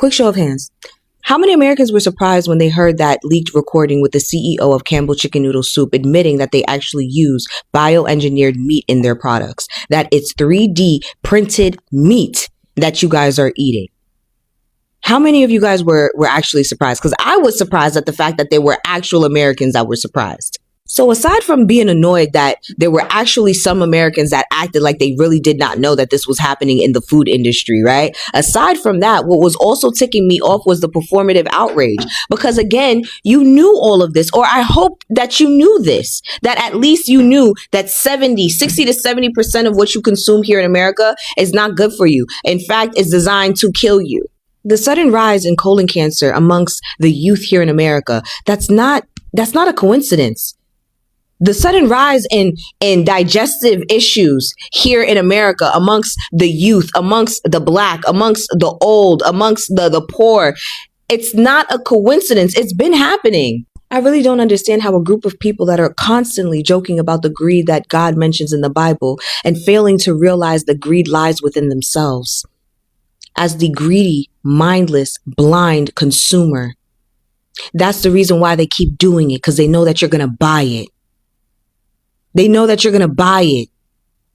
Quick show of hands. How many Americans were surprised when they heard that leaked recording with the CEO of Campbell Chicken Noodle Soup admitting that they actually use bioengineered meat in their products, that it's 3D printed meat that you guys are eating? How many of you guys were actually surprised? Because I was surprised at the fact that there were actual Americans that were surprised. So aside from being annoyed that there were actually some Americans that acted like they really did not know that this was happening in the food industry, right? Aside from that, what was also ticking me off was the performative outrage. Because again, you knew all of this, or I hope that you knew this, that at least you knew that 60 to 70% of what you consume here in America is not good for you. In fact, it's designed to kill you. The sudden rise in colon cancer amongst the youth here in America, that's not a coincidence. The sudden rise in digestive issues here in America amongst the youth, amongst the Black, amongst the old, amongst the poor, it's not a coincidence. It's been happening. I really don't understand how a group of people that are constantly joking about the greed that God mentions in the Bible and failing to realize the greed lies within themselves. As the greedy, mindless, blind consumer. That's the reason why they keep doing it, because they know that you're going to buy it. They know that you're going to buy it.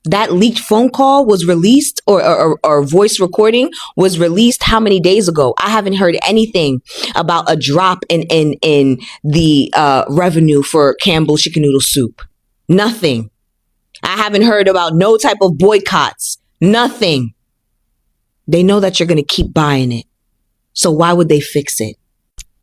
That leaked phone call was released or voice recording was released how many days ago? I haven't heard anything about a drop in the revenue for Campbell Chicken Noodle Soup. Nothing. I haven't heard about no type of boycotts. Nothing. They know that you're going to keep buying it. So why would they fix it?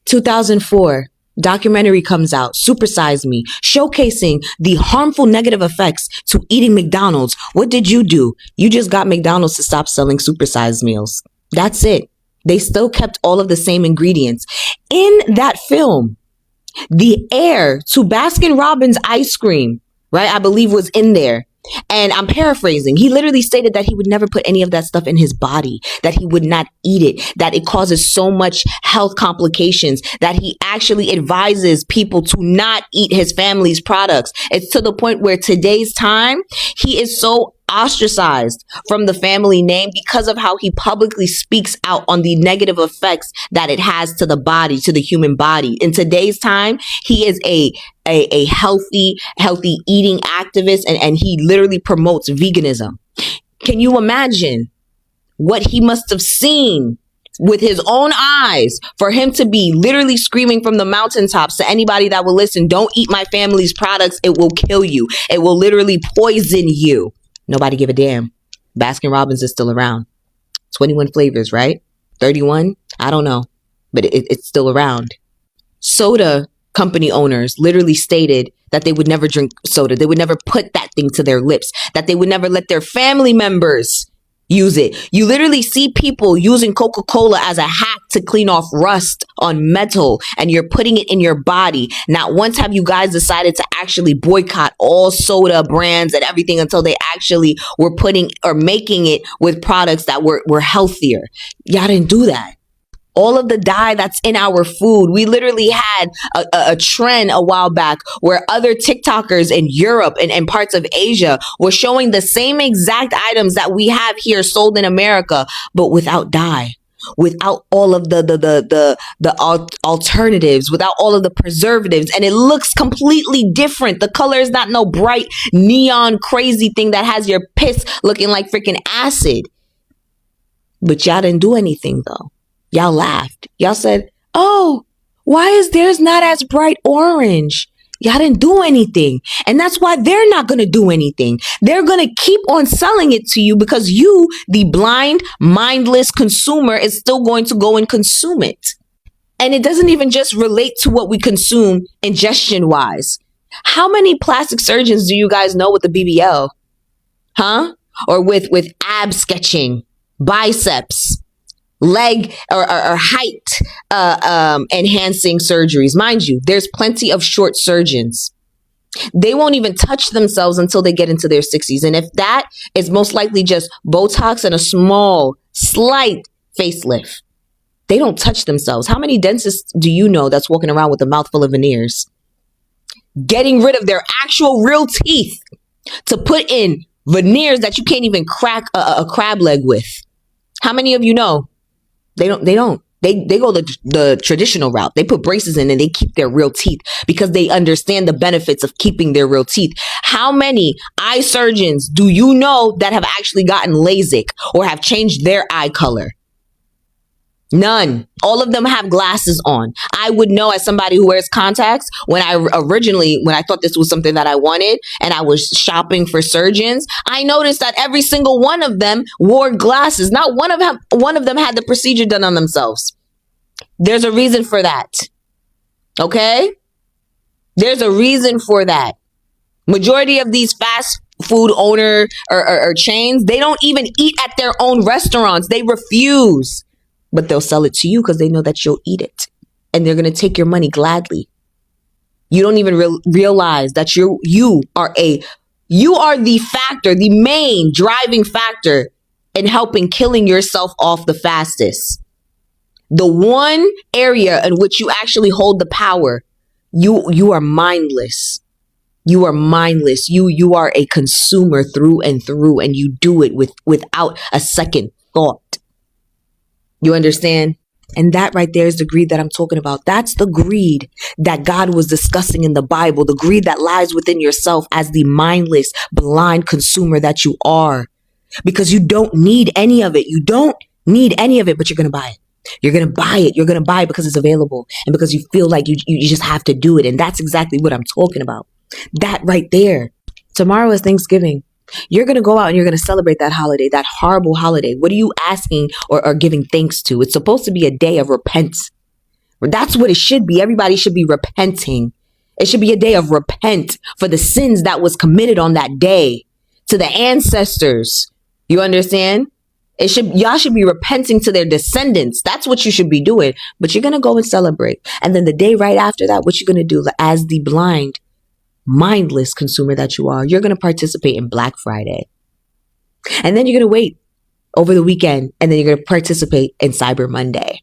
2004. Documentary comes out, Supersize Me, showcasing the harmful negative effects to eating McDonald's. What did you do? You just got McDonald's to stop selling supersized meals. That's it. They still kept all of the same ingredients. In that film, the heir to Baskin-Robbins ice cream, right, I believe was in there. And I'm paraphrasing. He literally stated that he would never put any of that stuff in his body, that he would not eat it, that it causes so much health complications, that he actually advises people to not eat his family's products. It's to the point where today's time, he is so ostracized from the family name because of how he publicly speaks out on the negative effects that it has to the body, to the human body. In today's time, he is a healthy eating activist, and he literally promotes veganism. Can you imagine what he must have seen with his own eyes for him to be literally screaming from the mountaintops to anybody that will listen, don't eat my family's products, it will kill you. It will literally poison you. Nobody give a damn. Baskin-Robbins is still around. 21 flavors, right? 31? I don't know. But it's still around. Soda company owners literally stated that they would never drink soda. They would never put that thing to their lips. That they would never let their family members use it. You literally see people using Coca-Cola as a hack to clean off rust on metal, and you're putting it in your body. Not once have you guys decided to actually boycott all soda brands and everything until they actually were putting or making it with products that were healthier. Y'all didn't do that. All of the dye that's in our food. We literally had a trend a while back where other TikTokers in Europe and parts of Asia were showing the same exact items that we have here sold in America, but without dye, without all of the alternatives, without all of the preservatives. And it looks completely different. The color is not no bright neon crazy thing that has your piss looking like freaking acid. But y'all didn't do anything though. Y'all laughed. Y'all said, oh, why is theirs not as bright orange? Y'all didn't do anything. And that's why they're not going to do anything. They're going to keep on selling it to you because you, the blind, mindless consumer, is still going to go and consume it. And it doesn't even just relate to what we consume ingestion wise. How many plastic surgeons do you guys know with the BBL? Huh? Or with ab sketching, biceps, leg or height enhancing surgeries. Mind you, there's plenty of short surgeons. They won't even touch themselves until they get into their 60s. And if that is most likely just Botox and a small, slight facelift, they don't touch themselves. How many dentists do you know that's walking around with a mouthful of veneers? Getting rid of their actual real teeth to put in veneers that you can't even crack a crab leg with. How many of you know? They don't. They go the traditional route. They put braces in and they keep their real teeth because they understand the benefits of keeping their real teeth. How many eye surgeons do you know that have actually gotten LASIK or have changed their eye color? None. All of them have glasses on. I would know, as somebody who wears contacts, when I thought this was something that I wanted and I was shopping for surgeons, I noticed that every single one of them wore glasses. Not one of them had the procedure done on themselves. There's a reason for that. Okay? There's a reason for that. Majority of these fast food owner or chains, they don't even eat at their own restaurants. They refuse. But they'll sell it to you because they know that you'll eat it. And they're going to take your money gladly. You don't even realize that you are the factor, the main driving factor in helping killing yourself off the fastest. The one area in which you actually hold the power, you are mindless. You are mindless. You are a consumer through and through, and you do it without a second thought. You understand? And that right there is the greed that I'm talking about. That's the greed that God was discussing in the Bible, the greed that lies within yourself as the mindless, blind consumer that you are. Because you don't need any of it. You don't need any of it, but you're going to buy it. You're going to buy it. You're going to buy it because it's available and because you feel like you just have to do it. And that's exactly what I'm talking about. That right there. Tomorrow is Thanksgiving. You're going to go out and you're going to celebrate that holiday, that horrible holiday. What are you asking or giving thanks to? It's supposed to be a day of repentance. That's what it should be. Everybody should be repenting. It should be a day of repent for the sins that was committed on that day to the ancestors. You understand? Y'all should be repenting to their descendants. That's what you should be doing. But you're going to go and celebrate. And then the day right after that, what you're going to do as the blind, mindless consumer that you are, you're going to participate in Black Friday. And then you're going to wait over the weekend, and then you're going to participate in Cyber Monday.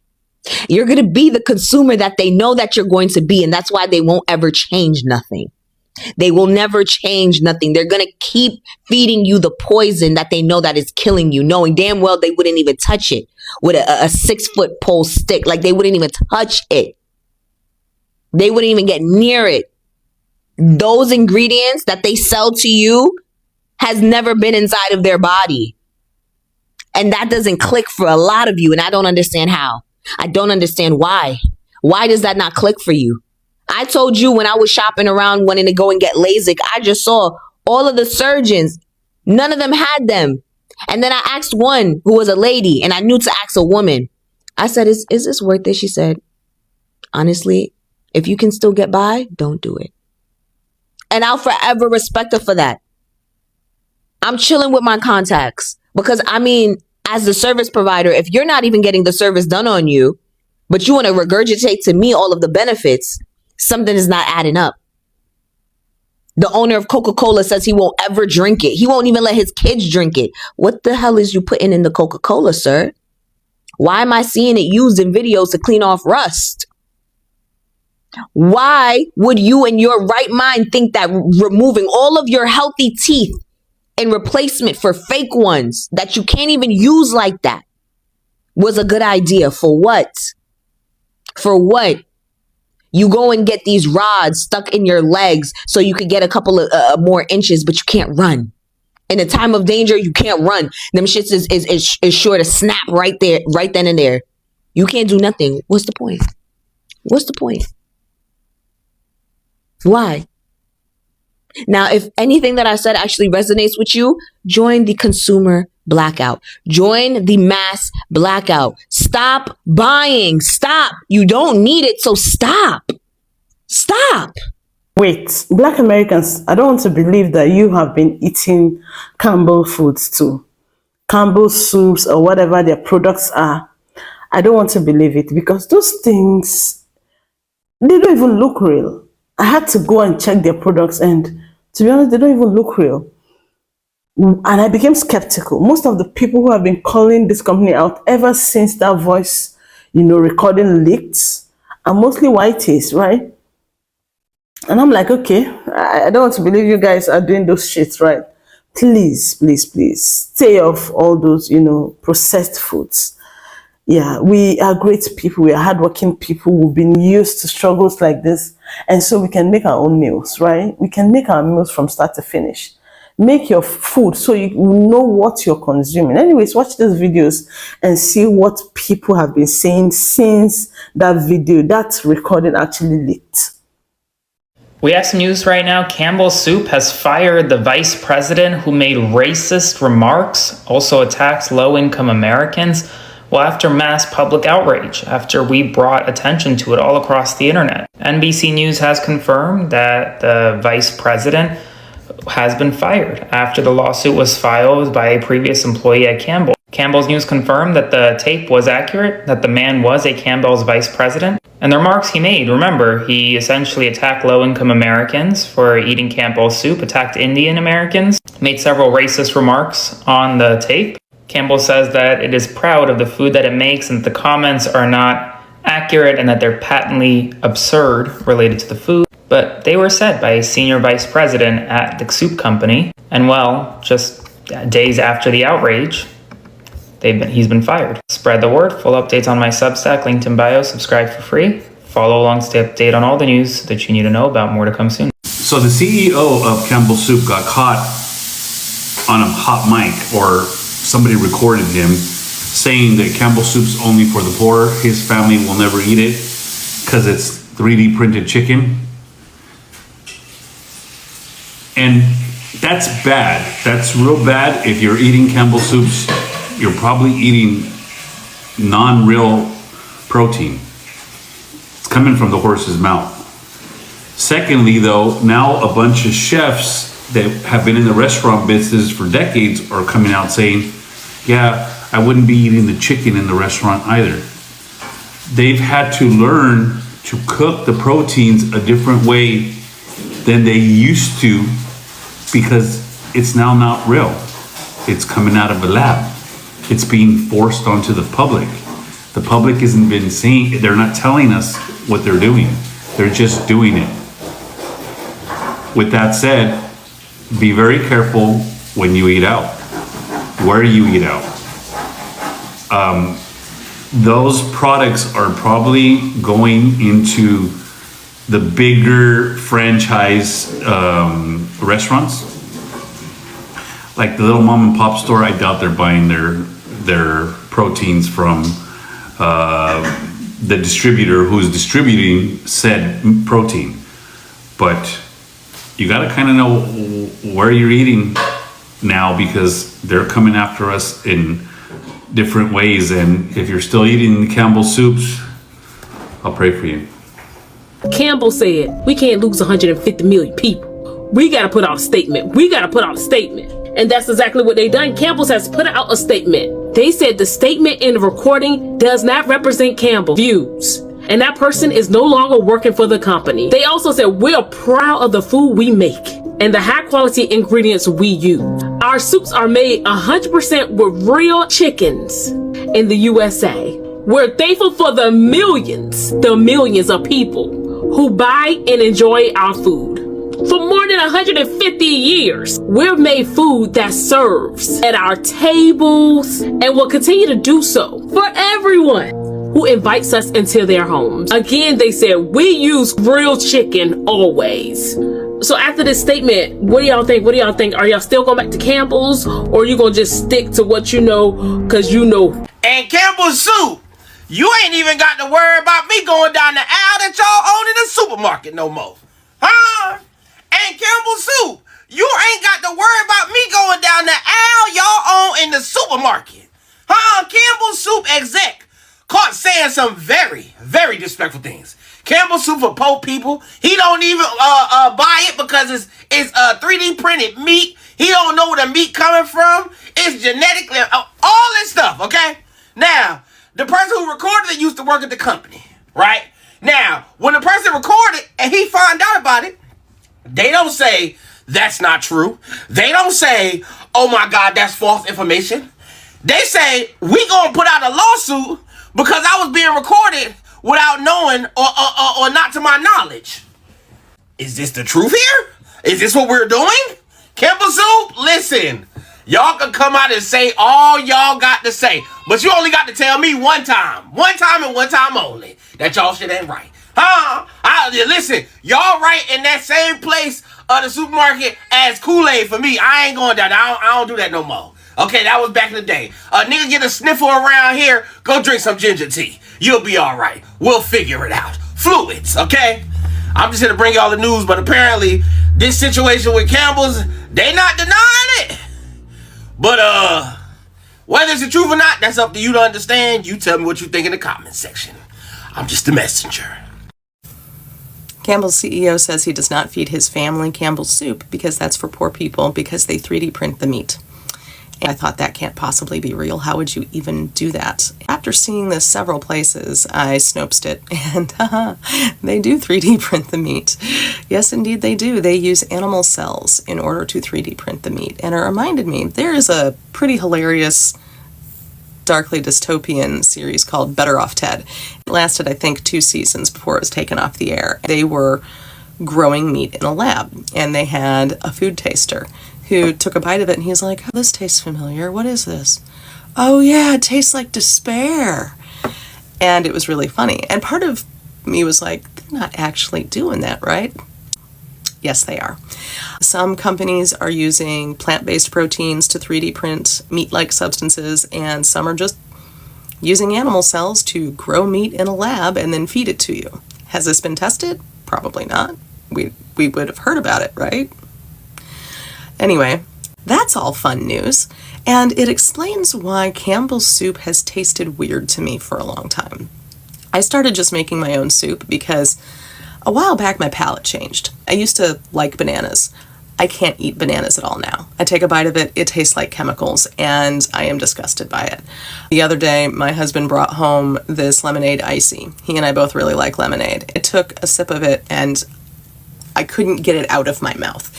You're going to be the consumer that they know that you're going to be, and that's why they won't ever change nothing. They will never change nothing. They're going to keep feeding you the poison that they know that is killing you, knowing damn well they wouldn't even touch it with a 6-foot pole stick. Like, they wouldn't even touch it. They wouldn't even get near it. Those ingredients that they sell to you has never been inside of their body. And that doesn't click for a lot of you. And I don't understand how. I don't understand why. Why does that not click for you? I told you when I was shopping around wanting to go and get LASIK, I just saw all of the surgeons. None of them had them. And then I asked one who was a lady, and I knew to ask a woman. I said, is this worth it? She said, honestly, if you can still get by, don't do it. And I'll forever respect her for that. I'm chilling with my contacts because, I mean, as the service provider, if you're not even getting the service done on you, but you want to regurgitate to me all of the benefits, something is not adding up. The owner of Coca-Cola says he won't ever drink it. He won't even let his kids drink it. What the hell is you putting in the Coca-Cola, sir? Why am I seeing it used in videos to clean off rust? Why would you in your right mind think that removing all of your healthy teeth in replacement for fake ones that you can't even use like that was a good idea? For what? For what? You go and get these rods stuck in your legs so you could get a couple of more inches, but you can't run. In a time of danger, you can't run. Them shits is sure to snap right there, right then and there. You can't do nothing. What's the point? What's the point? Why? Now, if anything that I said actually resonates with you, join the consumer blackout. Join the mass blackout. Stop buying. Stop. You don't need it, so stop. Stop. Wait, Black Americans, I don't want to believe that you have been eating Campbell foods too. Campbell Soups or whatever their products are. I don't want to believe it because those things, they don't even look real. I had to go and check their products, and to be honest, they don't even look real. And I became skeptical. Most of the people who have been calling this company out ever since that voice, recording leaked are mostly whiteys, right? And I'm like, okay, I don't want to believe you guys are doing those shits, right? Please, please, please stay off all those, processed foods. Yeah, we are great people. We are hardworking people. We've been used to struggles like this. And so we can make our own meals, right? We can make our meals from start to finish. Make your food so you know what you're consuming. Anyways, watch these videos and see what people have been saying since that recording actually leaked. We have some news right now. Campbell Soup has fired the vice president who made racist remarks, also attacks low-income Americans. Well, after mass public outrage, after we brought attention to it all across the internet. NBC News has confirmed that the vice president has been fired after the lawsuit was filed by a previous employee at Campbell. Campbell's News confirmed that the tape was accurate, that the man was a Campbell's vice president. And the remarks he made, remember, he essentially attacked low-income Americans for eating Campbell Soup, attacked Indian Americans, made several racist remarks on the tape. Campbell says that it is proud of the food that it makes and that the comments are not accurate and that they're patently absurd related to the food. But they were said by a senior vice president at the soup company. And well, just days after the outrage, he's been fired. Spread the word. Full updates on my Substack, linked in bio. Subscribe for free. Follow along to stay updated on all the news that you need to know about. More to come soon. So the CEO of Campbell Soup got caught on a hot mic, or somebody recorded him saying that Campbell Soup's only for the poor. His family will never eat it because it's 3D printed chicken. And that's bad. That's real bad. If you're eating Campbell Soups, you're probably eating non-real protein. It's coming from the horse's mouth. Secondly, though, now a bunch of chefs that have been in the restaurant business for decades are coming out saying, yeah, I wouldn't be eating the chicken in the restaurant either. They've had to learn to cook the proteins a different way than they used to because it's now not real. It's coming out of a lab. It's being forced onto the public. The public hasn't been saying, they're not telling us what they're doing. They're just doing it. With that said, be very careful when you eat out, where you eat out. Those products are probably going into the bigger franchise restaurants. Like the little mom and pop store, I doubt they're buying their proteins from the distributor who's distributing said protein. But you got to kind of know where you're eating now, because they're coming after us in different ways. And if you're still eating Campbell Soups, I'll pray for you. Campbell said, we can't lose 150 million people. We got to put out a statement. And that's exactly what they done. Campbell's has put out a statement. They said the statement in the recording does not represent Campbell's views, and that person is no longer working for the company. They also said, we're proud of the food we make and the high quality ingredients we use. Our soups are made 100% with real chickens in the USA. We're thankful for the millions of people who buy and enjoy our food. For more than 150 years, we've made food that serves at our tables and will continue to do so for everyone who invites us into their homes. Again, they said, we use real chicken always. So after this statement, what do y'all think? Are y'all still going back to Campbell's, or are you going to just stick to what you know, because you know? And Campbell Soup, you ain't even got to worry about me going down the aisle that y'all own in the supermarket no more. Huh? And Campbell Soup, you ain't got to worry about me going down the aisle y'all own in the supermarket. Huh? Campbell Soup exec caught saying some very, very disrespectful things. Campbell Soup for poor people. He don't even buy it because it's 3D printed meat. He don't know where the meat coming from. It's genetically, all this stuff, okay? Now, the person who recorded it used to work at the company, right? Now, when the person recorded and he found out about it, they don't say, that's not true. They don't say, oh my God, that's false information. They say, we gonna put out a lawsuit because I was being recorded without knowing or not to my knowledge. Is this the truth here? Is this what we're doing? Campbell Soup, listen. Y'all can come out and say all y'all got to say, but you only got to tell me one time and one time only, that y'all shit ain't right. Huh? Listen, y'all right in that same place of the supermarket as Kool-Aid for me. I ain't going down there. I don't do that no more. Okay, that was back in the day. A nigga get a sniffle around here, go drink some ginger tea. You'll be all right. We'll figure it out. Fluids, okay? I'm just here to bring y'all the news, but apparently this situation with Campbell's, they not denying it. But whether it's the truth or not, that's up to you to understand. You tell me what you think in the comment section. I'm just a messenger. Campbell's CEO says he does not feed his family Campbell Soup because that's for poor people because they 3D print the meat. And I thought that can't possibly be real. How would you even do that? After seeing this several places, I snoped it, and they do 3D print the meat. Yes, indeed they do. They use animal cells in order to 3D print the meat. And it reminded me, there is a pretty hilarious darkly dystopian series called Better Off Ted. It lasted, I think, 2 seasons before it was taken off the air. They were growing meat in a lab, and they had a food taster who took a bite of it, and he's like, oh, this tastes familiar. What is this? Oh, yeah, it tastes like despair. And it was really funny. And part of me was like, they're not actually doing that, right? Yes, they are. Some companies are using plant-based proteins to 3D print meat-like substances, and some are just using animal cells to grow meat in a lab and then feed it to you. Has this been tested? Probably not. We would have heard about it, right? Anyway, that's all fun news, and it explains why Campbell Soup has tasted weird to me for a long time. I started just making my own soup because a while back my palate changed. I used to like bananas. I can't eat bananas at all now. I take a bite of it, it tastes like chemicals, and I am disgusted by it. The other day, my husband brought home this lemonade icy. He and I both really like lemonade. I took a sip of it, and I couldn't get it out of my mouth.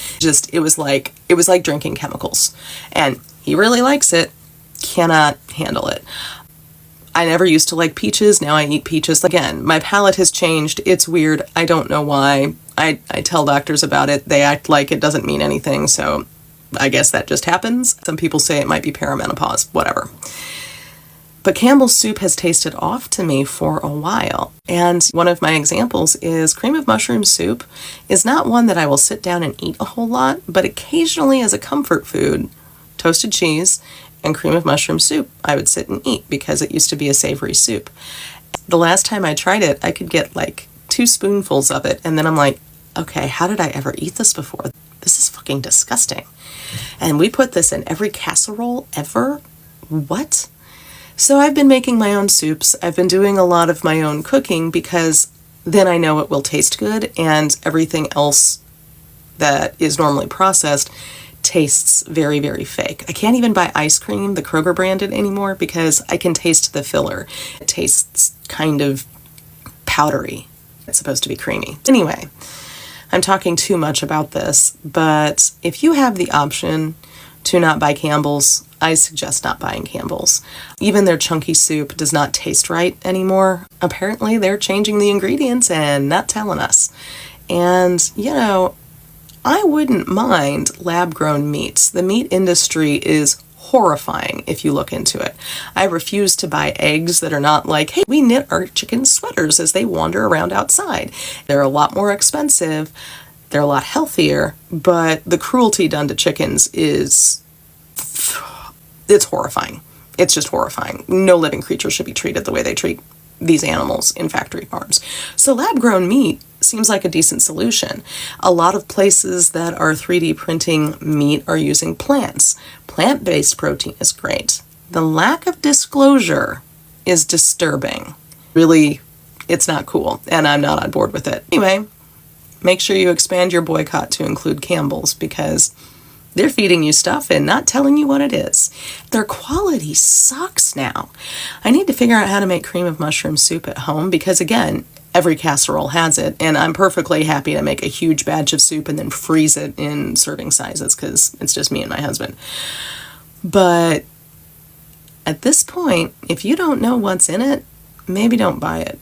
It was like drinking chemicals. And he really likes it, cannot handle it. I never used to like peaches, now I eat peaches. Again, my palate has changed, it's weird, I don't know why. I tell doctors about it, they act like it doesn't mean anything, so I guess that just happens. Some people say it might be perimenopause, whatever. But Campbell's Soup has tasted off to me for a while, and one of my examples is cream of mushroom soup is not one that I will sit down and eat a whole lot, but occasionally as a comfort food, toasted cheese and cream of mushroom soup I would sit and eat because it used to be a savory soup. The last time I tried it, I could get like 2 spoonfuls of it, and then I'm like, okay, how did I ever eat this before? This is fucking disgusting. And we put this in every casserole ever? What? So I've been making my own soups. I've been doing a lot of my own cooking because then I know it will taste good, and everything else that is normally processed tastes very, very fake. I can't even buy ice cream, the Kroger branded, anymore because I can taste the filler. It tastes kind of powdery. It's supposed to be creamy. Anyway, I'm talking too much about this, but if you have the option to not buy Campbell's, I suggest not buying Campbell's. Even their chunky soup does not taste right anymore. Apparently they're changing the ingredients and not telling us. And, you know, I wouldn't mind lab-grown meats. The meat industry is horrifying if you look into it. I refuse to buy eggs that are not like, hey, we knit our chickens sweaters as they wander around outside. They're a lot more expensive, they're a lot healthier, but the cruelty done to chickens it's horrifying. It's just horrifying. No living creature should be treated the way they treat these animals in factory farms. So lab-grown meat seems like a decent solution. A lot of places that are 3D printing meat are using plants. Plant-based protein is great. The lack of disclosure is disturbing. Really, it's not cool, and I'm not on board with it. Anyway, make sure you expand your boycott to include Campbell's because they're feeding you stuff and not telling you what it is. Their quality sucks now. I need to figure out how to make cream of mushroom soup at home because, again, every casserole has it, and I'm perfectly happy to make a huge batch of soup and then freeze it in serving sizes because it's just me and my husband. But at this point, if you don't know what's in it, maybe don't buy it.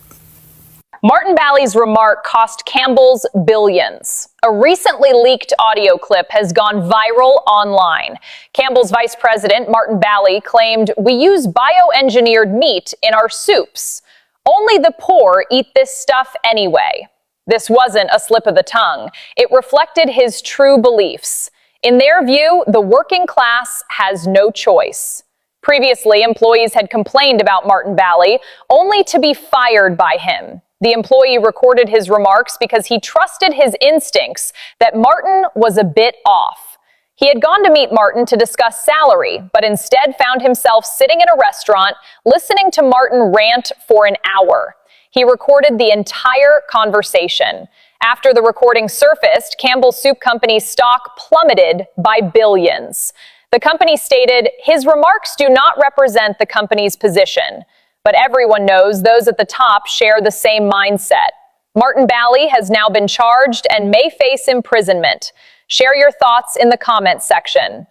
Martin Bally's remark cost Campbell's billions. A recently leaked audio clip has gone viral online. Campbell's vice president, Martin Bally, claimed, "We use bioengineered meat in our soups. Only the poor eat this stuff anyway." This wasn't a slip of the tongue. It reflected his true beliefs. In their view, the working class has no choice. Previously, employees had complained about Martin Bally, only to be fired by him. The employee recorded his remarks because he trusted his instincts that Martin was a bit off. He had gone to meet Martin to discuss salary, but instead found himself sitting in a restaurant listening to Martin rant for an hour. He recorded the entire conversation. After the recording surfaced, Campbell Soup Company's stock plummeted by billions. The company stated, "His remarks do not represent the company's position." But everyone knows those at the top share the same mindset. Martin Bally has now been charged and may face imprisonment. Share your thoughts in the comments section.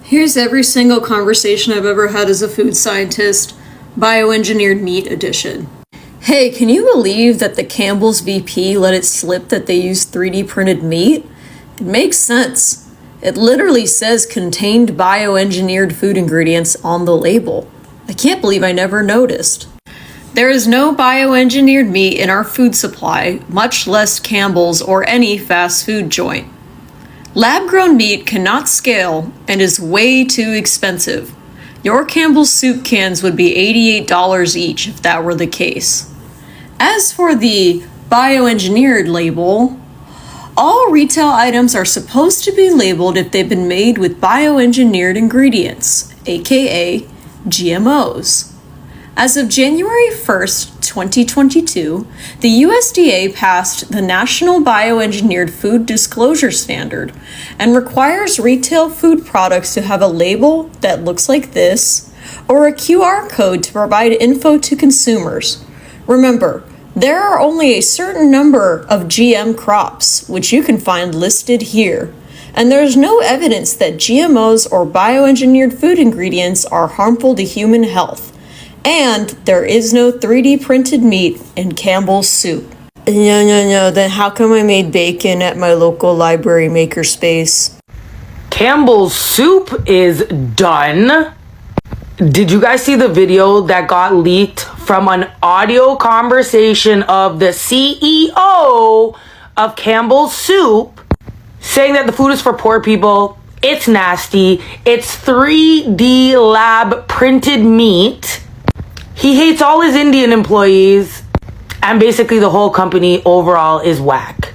Here's every single conversation I've ever had as a food scientist, bioengineered meat edition. Hey, can you believe that the Campbell's VP let it slip that they use 3D printed meat? It makes sense. It literally says contained bioengineered food ingredients on the label. I can't believe I never noticed. There is no bioengineered meat in our food supply, much less Campbell's or any fast food joint. Lab-grown meat cannot scale and is way too expensive. Your Campbell's soup cans would be $88 each if that were the case. As for the bioengineered label, all retail items are supposed to be labeled if they've been made with bioengineered ingredients, aka GMOs. As of January 1st, 2022, the USDA passed the National Bioengineered Food Disclosure Standard and requires retail food products to have a label that looks like this or a QR code to provide info to consumers. Remember, there are only a certain number of GM crops, which you can find listed here. And there's no evidence that GMOs or bioengineered food ingredients are harmful to human health. And there is no 3D printed meat in Campbell's Soup. No, then how come I made bacon at my local library makerspace? Campbell's Soup is done. Did you guys see the video that got leaked from an audio conversation of the CEO of Campbell's Soup saying that the food is for poor people? It's nasty. It's 3D lab printed meat. He hates all his Indian employees, and basically the whole company overall is whack.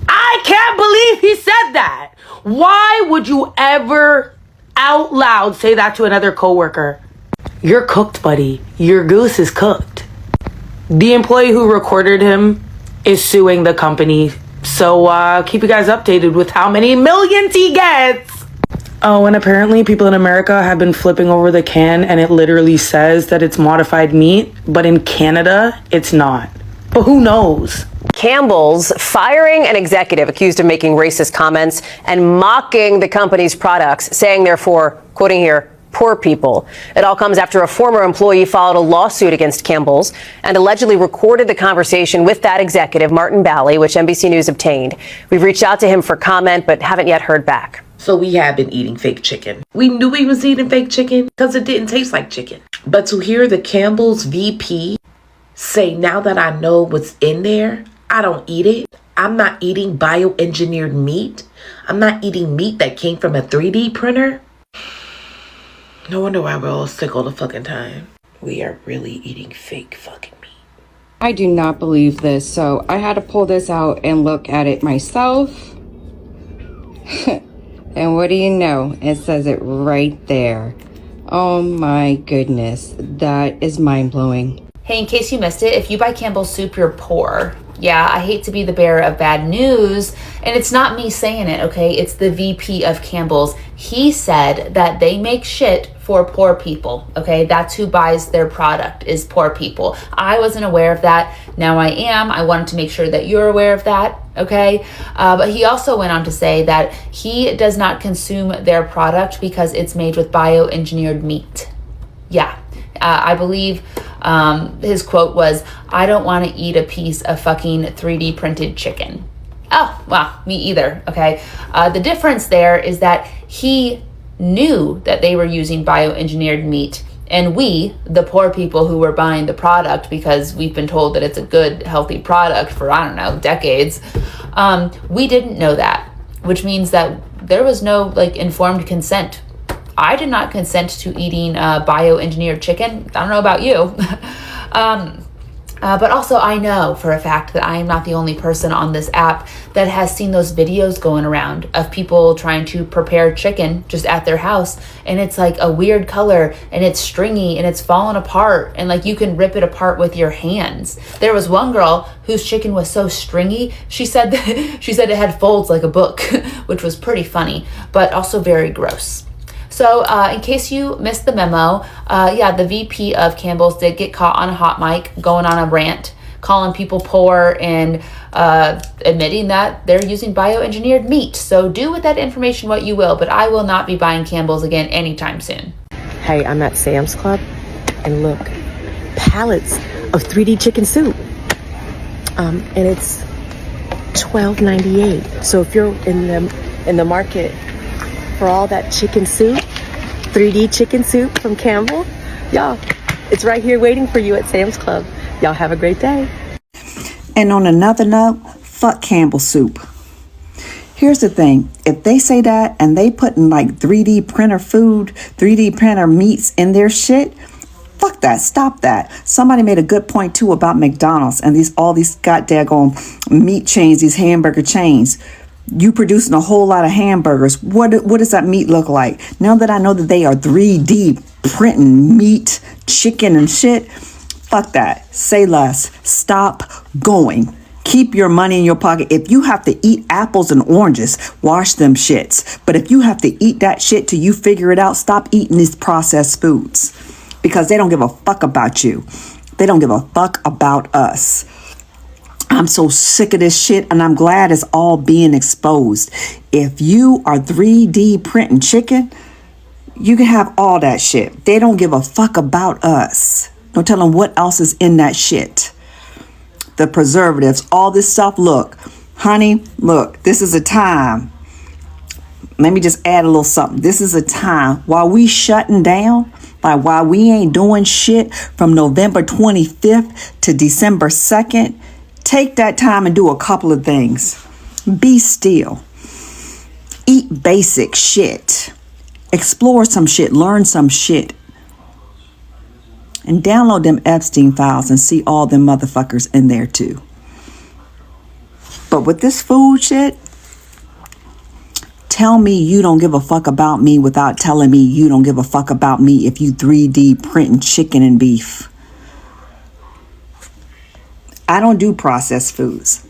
I can't believe he said that. Why would you ever out loud say that to another coworker? You're cooked, buddy. Your goose is cooked. The employee who recorded him is suing the company. So keep you guys updated with how many millions he gets. Oh, and apparently people in America have been flipping over the can and it literally says that it's modified meat, but in Canada, it's not. But who knows? Campbell's firing an executive accused of making racist comments and mocking the company's products, saying therefore, quoting here, poor people. It all comes after a former employee filed a lawsuit against Campbell's and allegedly recorded the conversation with that executive, Martin Bally, which NBC News obtained. We've reached out to him for comment, but haven't yet heard back. So we have been eating fake chicken. We knew we was eating fake chicken because it didn't taste like chicken. But to hear the Campbell's VP say, now that I know what's in there, I don't eat it. I'm not eating bioengineered meat. I'm not eating meat that came from a 3D printer. No wonder why we're all sick all the fucking time. We are really eating fake fucking meat. I do not believe this, so I had to pull this out and look at it myself. And what do you know? It says it right there. Oh my goodness, that is mind-blowing. Hey, in case you missed it, if you buy Campbell's Soup, you're poor. Yeah, I hate to be the bearer of bad news, and it's not me saying it, okay? It's the VP of Campbell's. He said that they make shit for poor people, okay? That's who buys their product, is poor people. I wasn't aware of that. Now I am. I wanted to make sure that you're aware of that, okay? But he also went on to say that he does not consume their product because it's made with bioengineered meat. Yeah, I believe His quote was, "I don't want to eat a piece of fucking 3D printed chicken." Oh, well, me either, okay? The difference there is that he knew that they were using bioengineered meat, and we, the poor people who were buying the product because we've been told that it's a good, healthy product for, I don't know, decades, we didn't know that, which means that there was no informed consent. I did not consent to eating bioengineered chicken. I don't know about you. But also I know for a fact that I am not the only person on this app that has seen those videos going around of people trying to prepare chicken just at their house. And it's like a weird color and it's stringy and it's falling apart. And like you can rip it apart with your hands. There was one girl whose chicken was so stringy. She said it had folds like a book, which was pretty funny, but also very gross. So in case you missed the memo, the VP of Campbell's did get caught on a hot mic going on a rant, calling people poor and admitting that they're using bioengineered meat. So do with that information what you will, but I will not be buying Campbell's again anytime soon. Hey, I'm at Sam's Club, and look, pallets of 3D chicken soup. And it's $12.98. So if you're in the market for all that chicken soup, 3D chicken soup from Campbell, y'all, it's right here waiting for you at Sam's Club. Y'all have a great day. And on another note, fuck Campbell Soup. Here's the thing, if they say that and they putting like 3D printer food, 3D printer meats in their shit, fuck that, stop that. Somebody made a good point too about McDonald's and all these goddamn meat chains, these hamburger chains. You producing a whole lot of hamburgers. What does that meat look like? Now that I know that they are 3D printing meat, chicken and shit, fuck that. Say less. Stop going. Keep your money in your pocket. If you have to eat apples and oranges, wash them shits. But if you have to eat that shit till you figure it out, stop eating these processed foods. Because they don't give a fuck about you. They don't give a fuck about us. I'm so sick of this shit, and I'm glad it's all being exposed. If you are 3D printing chicken, you can have all that shit. They don't give a fuck about us. Don't tell them what else is in that shit. The preservatives, all this stuff. Look, honey, look, this is a time. Let me just add a little something. This is a time while we shutting down, like while we ain't doing shit from November 25th to December 2nd, take that time and do a couple of things. Be still. Eat basic shit. Explore some shit. Learn some shit. And download them Epstein files and see all them motherfuckers in there too. But with this food shit, tell me you don't give a fuck about me without telling me you don't give a fuck about me if you 3D printing chicken and beef. I don't do processed foods.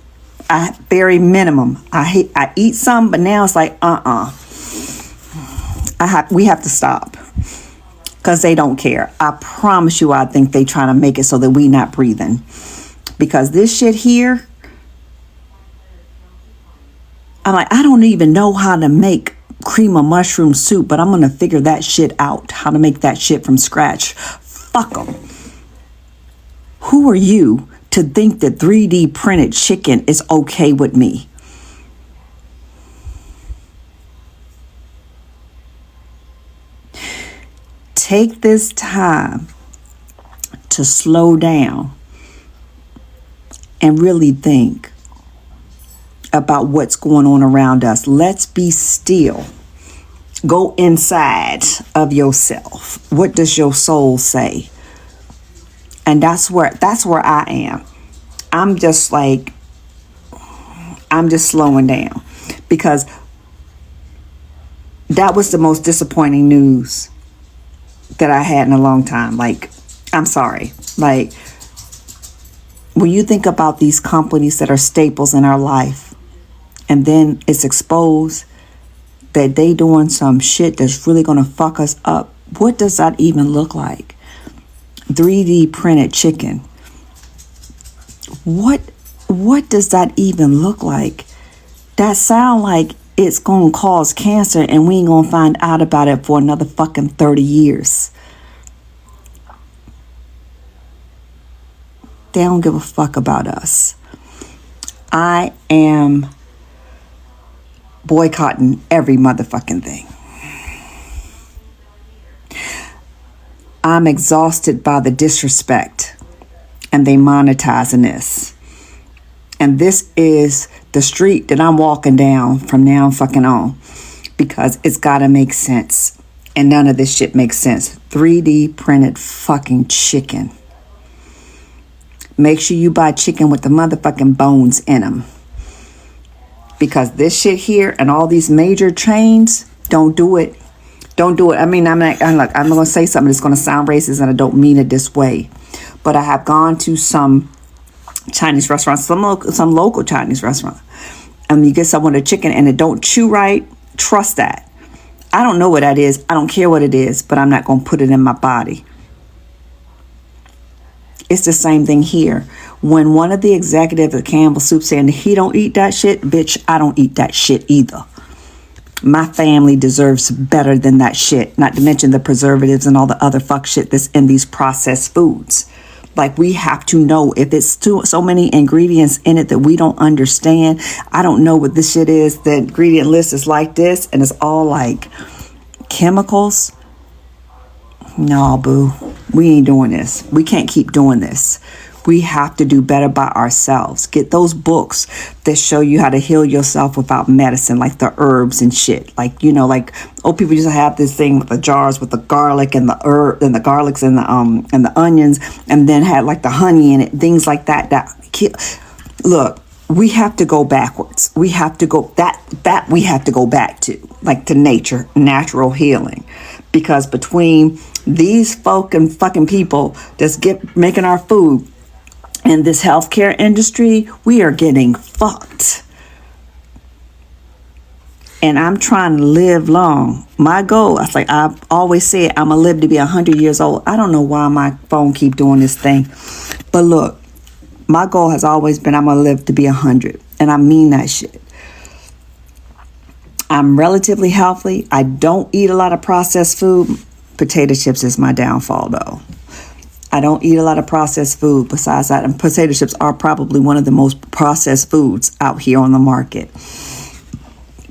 Very minimum. I eat some, but now it's like, we have to stop. Because they don't care. I promise you, I think they trying to make it so that we not breathing. Because this shit here, I'm like, I don't even know how to make cream of mushroom soup, but I'm going to figure that shit out. How to make that shit from scratch. Fuck them. Who are you to think that 3D printed chicken is okay with me? Take this time to slow down and really think about what's going on around us. Let's be still. Go inside of yourself. What does your soul say? And that's where I am. I'm just slowing down, because that was the most disappointing news that I had in a long time. Like, I'm sorry. Like, when you think about these companies that are staples in our life, and then it's exposed that they doing some shit that's really going to fuck us up, what does that even look like? 3D printed chicken. What does that even look like? That sound like it's going to cause cancer and we ain't going to find out about it for another fucking 30 years. they don't give a fuck about us. I am boycotting every motherfucking thing. I'm exhausted by the disrespect, and they monetizing this. And this is the street that I'm walking down from now fucking on, because it's gotta make sense. And none of this shit makes sense. 3D printed fucking chicken. Make sure you buy chicken with the motherfucking bones in them. Because this shit here and all these major chains, don't do it. Don't do it. I mean, I'm going to say something that's going to sound racist, and I don't mean it this way. But I have gone to some Chinese restaurants, some local Chinese restaurant, and you get someone a chicken and it don't chew right. Trust that. I don't know what that is. I don't care what it is, but I'm not going to put it in my body. It's the same thing here. When one of the executives at Campbell Soup saying he don't eat that shit, bitch, I don't eat that shit either. My family deserves better than that shit, not to mention the preservatives and all the other fuck shit that's in these processed foods. Like, we have to know if it's so many ingredients in it that we don't understand. I don't know what this shit is. The ingredient list is like this, and it's all like chemicals. No, boo. We ain't doing this. We can't keep doing this. We have to do better by ourselves. Get those books that show you how to heal yourself without medicine, like the herbs and shit. Like, you know, like old people used to have this thing with the jars with the garlic and the herb and the garlics and the onions, and then had like the honey in it, things like that. Look, we have to go backwards. We have to go that we have to go back to, like, to nature, natural healing, because between these fucking people that's making our food in this healthcare industry, we are getting fucked. And I'm trying to live long. My goal, I always say, I'm gonna live to be 100 years old. I don't know why my phone keep doing this thing, but look, my goal has always been I'm gonna live to be 100, and I mean that shit. I'm relatively healthy. I don't eat a lot of processed food. Potato chips is my downfall, though. I don't eat a lot of processed food. Besides that, and potato chips are probably one of the most processed foods out here on the market.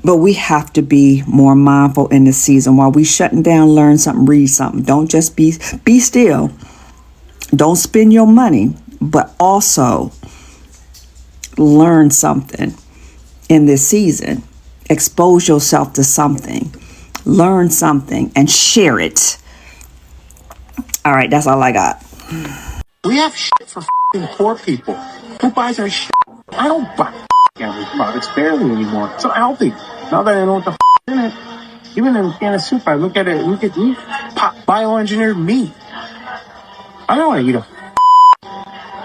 But we have to be more mindful in this season. While we shutting down, learn something, read something. Don't just be still. Don't spend your money, but also learn something in this season. Expose yourself to something. Learn something and share it. All right, that's all I got. We have shit for poor people. Who buys our shit? I don't buy Campbell's products barely anymore. So healthy. Now that I know what the in it, even in a can of soup, I look at it, bioengineered meat. I don't want to eat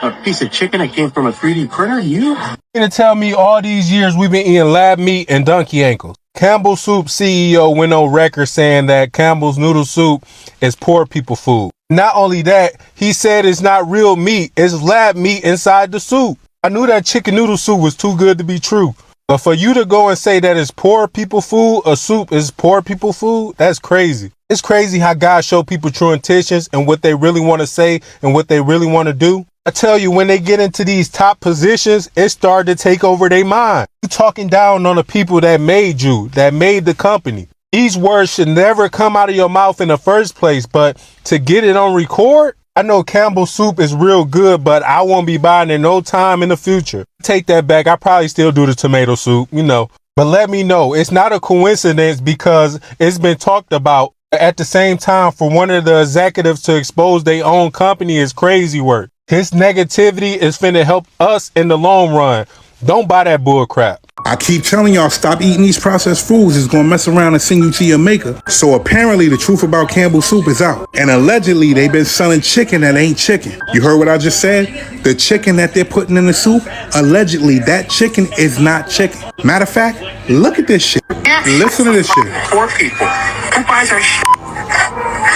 a piece of chicken that came from a 3D printer. You gonna tell me all these years we've been eating lab meat and donkey ankles? Campbell Soup CEO went on record saying that Campbell's noodle soup is poor people food. Not only that, he said it's not real meat, it's lab meat inside the soup. I knew that chicken noodle soup was too good to be true. But for you to go and say that it's poor people food, a soup is poor people food, that's crazy. It's crazy how God show people true intentions and what they really want to say and what they really want to do. I tell you, when they get into these top positions, it started to take over their mind. You talking down on the people that made you, that made the company. These words should never come out of your mouth in the first place, but to get it on record, I know Campbell Soup is real good, but I won't be buying it no time in the future. Take that back. I probably still do the tomato soup, you know. But let me know. It's not a coincidence because it's been talked about. At the same time, for one of the executives to expose their own company is crazy work. His negativity is finna help us in the long run. Don't buy that bull crap. I keep telling y'all, stop eating these processed foods. It's gonna mess around and send you to your maker. So apparently the truth about Campbell Soup is out. And allegedly they've been selling chicken that ain't chicken. You heard what I just said? The chicken that they're putting in the soup, allegedly that chicken is not chicken. Matter of fact, look at this shit. Listen to this shit. Poor people. Who buys our shit?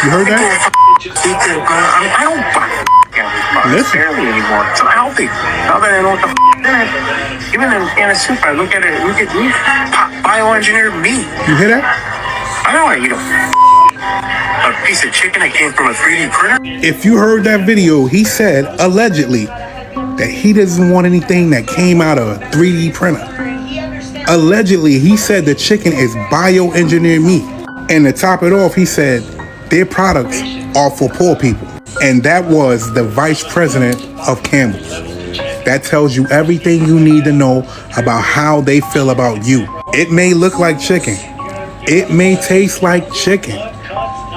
You heard that? I don't buy Campbell's barely anymore. So healthy. Now that I know what the in it, even in a can of soup, I look at it, look at meat, bioengineered meat. You hear that? I don't want to eat a piece of chicken that came from a 3D printer. If you heard that video, he said, allegedly, that he doesn't want anything that came out of a 3D printer. Allegedly, he said the chicken is bioengineered meat. And to top it off, he said their products are for poor people. And that was the vice president of Campbell's. That tells you everything you need to know about how they feel about you. It may look like chicken. It may taste like chicken.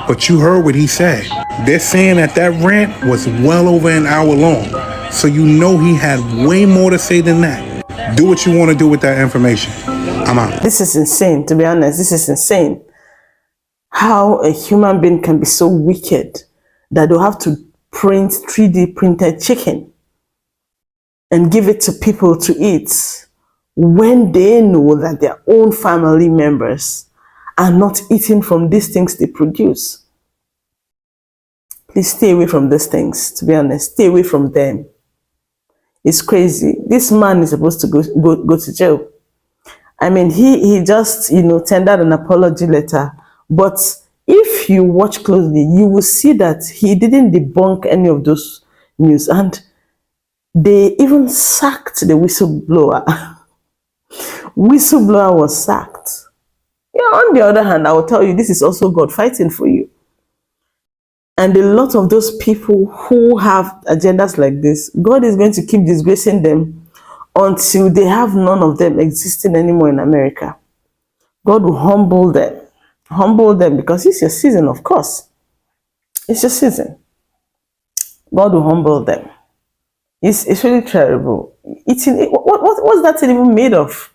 But you heard what he said. They're saying that rant was well over an hour long. So you know he had way more to say than that. Do what you want to do with that information. I'm out. This is insane, to be honest. This is insane. How a human being can be so wicked that they'll have to print 3D printed chicken and give it to people to eat when they know that their own family members are not eating from these things they produce. Please stay away from these things, to be honest. Stay away from them. It's crazy. This man is supposed to go to jail. I mean, he just, tendered an apology letter. But if you watch closely, you will see that he didn't debunk any of those news. And they even sacked the whistleblower. Whistleblower was sacked. On the other hand, I will tell you, this is also God fighting for you. And a lot of those people who have agendas like this, God is going to keep disgracing them until they have none of them existing anymore in America. God will humble them. Humble them because it's your season, of course. It's your season. God will humble them. It's really terrible. What's that thing even made of?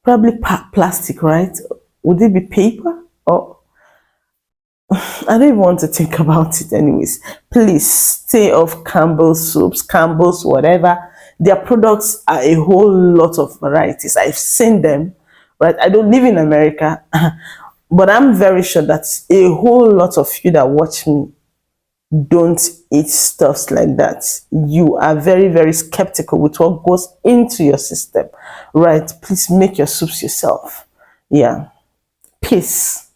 Probably plastic, right? Would it be paper? Or I don't even want to think about it anyways. Please stay off Campbell's soups, Campbell's whatever. Their products are a whole lot of varieties. I've seen them, right? I don't live in America, but I'm very sure that a whole lot of you that watch me don't eat stuffs like that. You are very, very skeptical with what goes into your system, right? Please make your soups yourself. Yeah. Peace.